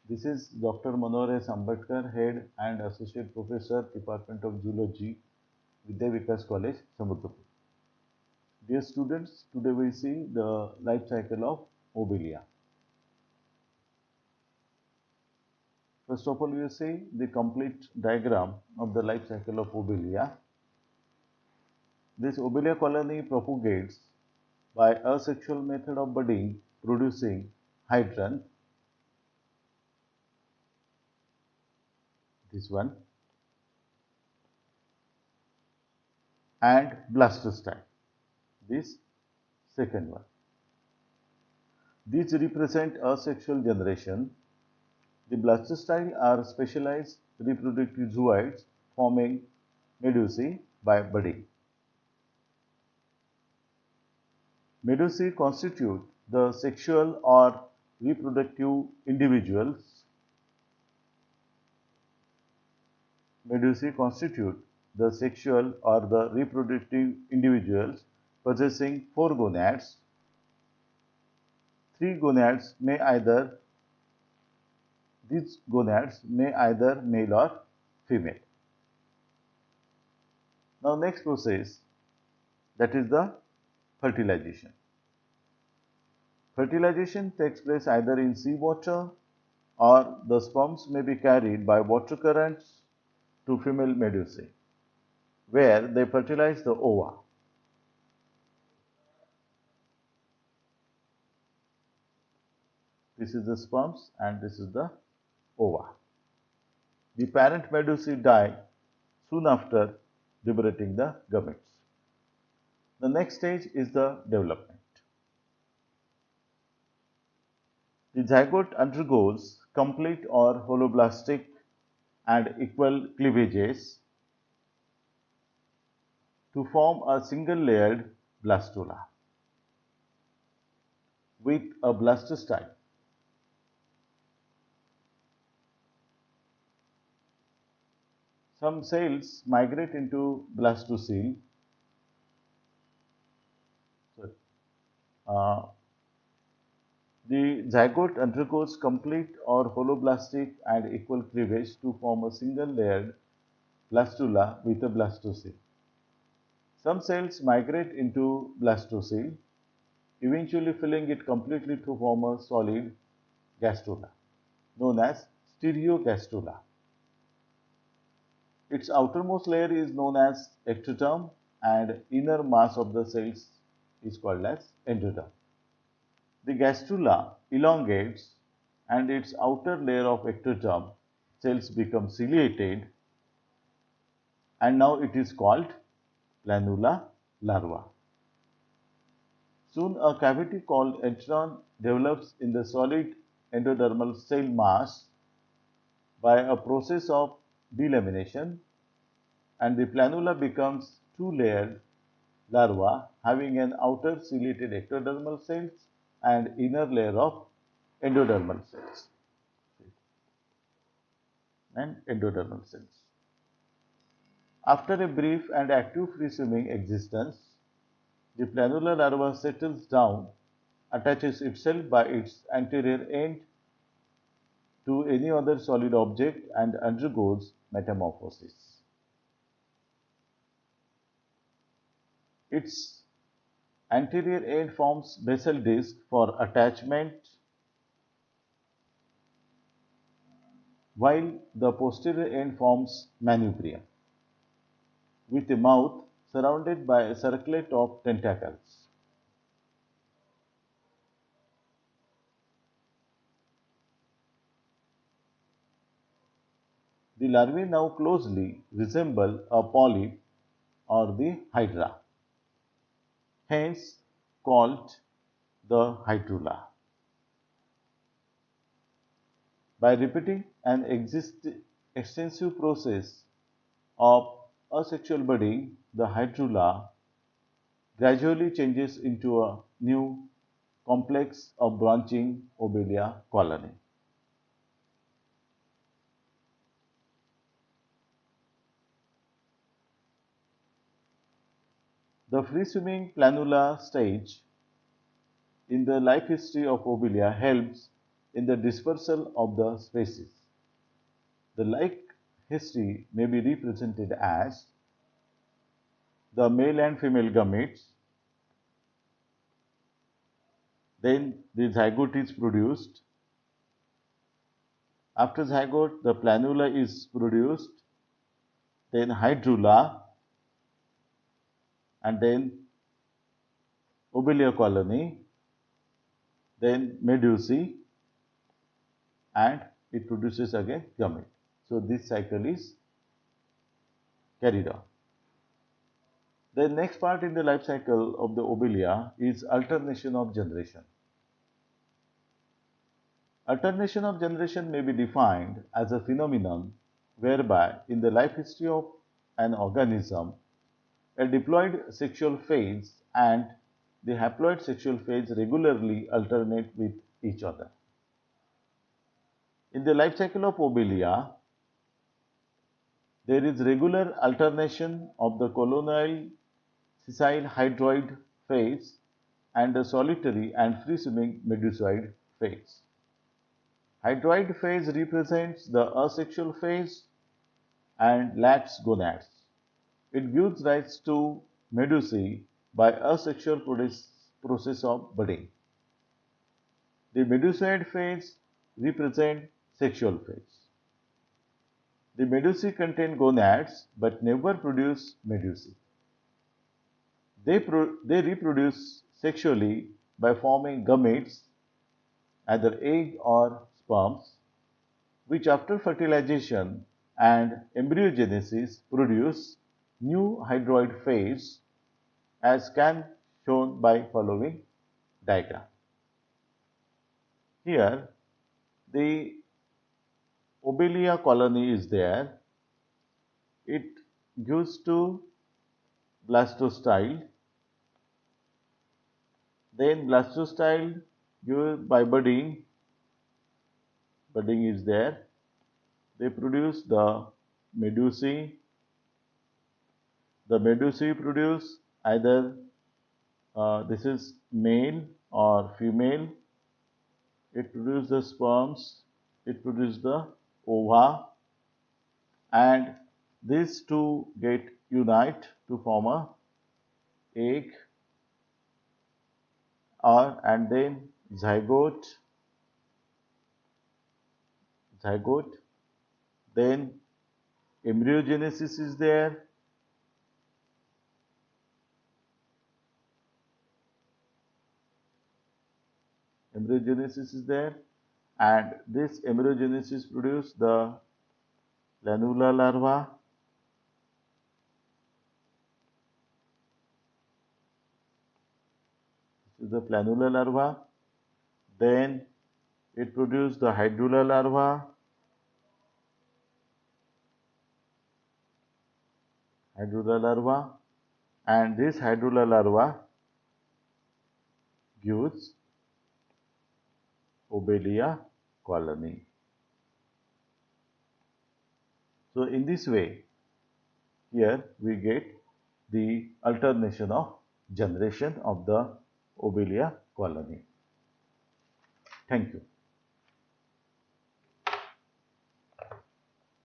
This is Dr. Manohar S. Ambedkar, Head and Associate Professor, Department of Zoology, Vidya Vikas College, Samudrapur. Dear students, today we see the life cycle of Obelia. First of all, we will see the complete diagram of the life cycle of Obelia. This Obelia colony propagates by asexual method of budding, producing hydron, this one, and blastostyle, this second one. These represent asexual generation. The blastostyle are specialized reproductive zooids forming medusae by budding. Medusae constitute the sexual or reproductive individuals. Medusae constitute the sexual or the reproductive individuals possessing four gonads. These gonads may either male or female. Now next process, that is the fertilization. Fertilization takes place either in seawater or the sperms may be carried by water currents to female medusae, where they fertilize the ova. This is the sperms and this is the ova. The parent medusae die soon after liberating the gametes. The next stage is the development. The zygote undergoes complete or holoblastic and equal cleavages to form a single layered blastula with a blastostyle. Some cells migrate into blastocele. Uh, the zygote undergoes complete or holoblastic and equal cleavage to form a single layered blastula with a blastocele. Some cells migrate into blastocele, eventually filling it completely to form a solid gastrula, known as stereogastrula. Its outermost layer is known as ectoderm and inner mass of the cells is called as endoderm. The gastrula elongates and its outer layer of ectoderm cells become ciliated and now it is called planula larva. Soon a cavity called enteron develops in the solid endodermal cell mass by a process of delamination and the planula becomes two-layered larva having an outer ciliated ectodermal cells and inner layer of endodermal cells After a brief and active free swimming existence, the planula larva settles down, attaches itself by its anterior end to any other solid object and undergoes metamorphosis. Its anterior end forms basal disc for attachment, while the posterior end forms manubrium, with a mouth surrounded by a circlet of tentacles. The larvae now closely resemble a polyp or the hydra, hence called the hydrula. By repeating an extensive process of asexual budding, the hydrula gradually changes into a new complex of branching Obelia colony. The free-swimming planula stage in the life history of Obelia helps in the dispersal of the species. The like history may be represented as the male and female gametes, then the zygote is produced. After zygote, the planula is produced, then hydrula, and then obelia colony, then medusae, and it produces again gamete. So this cycle is carried on. The next part in the life cycle of the obelia is alternation of generation. Alternation of generation may be defined as a phenomenon whereby in the life history of an organism, a diploid sexual phase and the haploid sexual phase regularly alternate with each other. In the life cycle of obelia, there is regular alternation of the colonial sessile hydroid phase and the solitary and free-swimming medusoid phase. Hydroid phase represents the asexual phase and lacks gonads. It gives rise to medusae by asexual process of budding. The medusoid phase represents sexual phase. The medusae contain gonads but never produce medusae. They reproduce sexually by forming gametes, either egg or sperms, which after fertilization and embryogenesis produce new hydroid phase, as can shown by following diagram. Here the obelia colony is there. It gives to blastostyle. Then blastostyle gives by budding. Budding is there. They produce the medusae. The medusae produce either this is male or female. It produces the sperms. It produces the ova, and these two get unite to form a egg, or and then zygote, then embryogenesis is there. Embryogenesis is there, and this embryogenesis produce the lanula larva. This is the planula larva. Then it produces the hydrula larva. And this hydrula larva gives obelia colony. So in this way, here we get the alternation of generation of the obelia colony. Thank you.